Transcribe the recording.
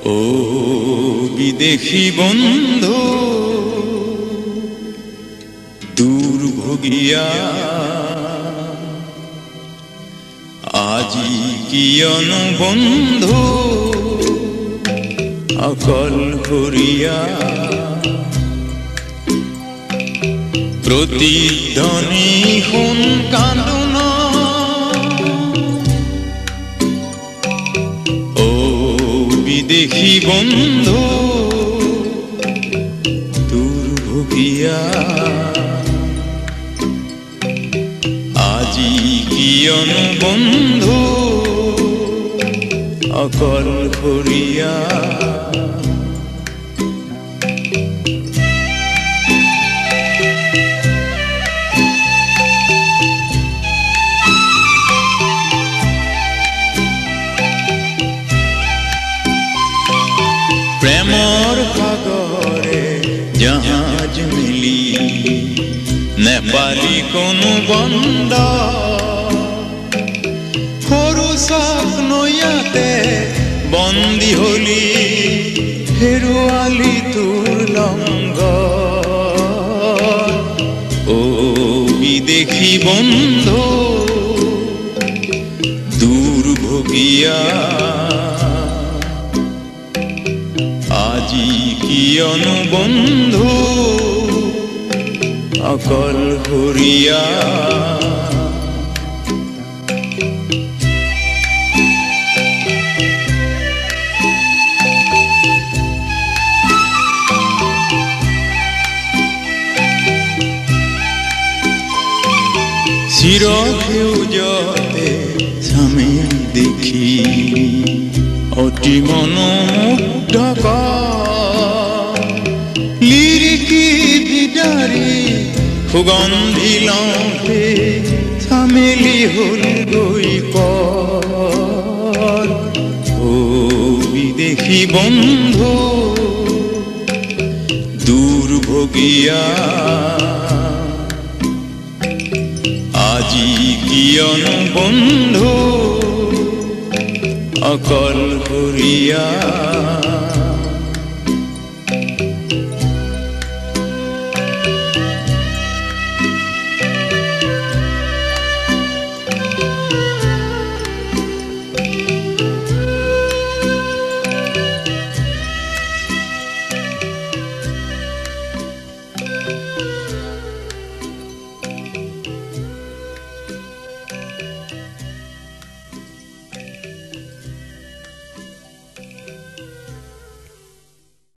ও বিদেশী বন্ধু দুৰ্ভোগিয়া আজি কিয়নো বন্ধু অকলশৰীয়া প্ৰতিধ্বনি শুন কান্দোন ও বিদেশী বন্ধু দুৰ্ভোগিয়া আজি কিয়নো বন্ধু অকলশৰীয়া প্ৰেমৰ সাগৰে জাহাজ মিলি নেপালী কোনো বন্ধ সৰু স্বপ্নয়াতে বন্দী হলি হেৰুৱালি তোৰ লংগ ও বিদেশী বন্ধু দুৰ্ভোগিয়া আজি কিয়নো বন্ধু অকলশৰীয়া চিৰসেউজতে চামেলি দেখি অতি মনোমুগ্ধ লিৰিকি বিদাৰি সুগন্ধি লওঁতে চামেলি হ'ল গৈ ও বিদেশী বন্ধু দুৰ্ভোগিয়া আজি কিয়নো বন্ধু অকলশৰীয়া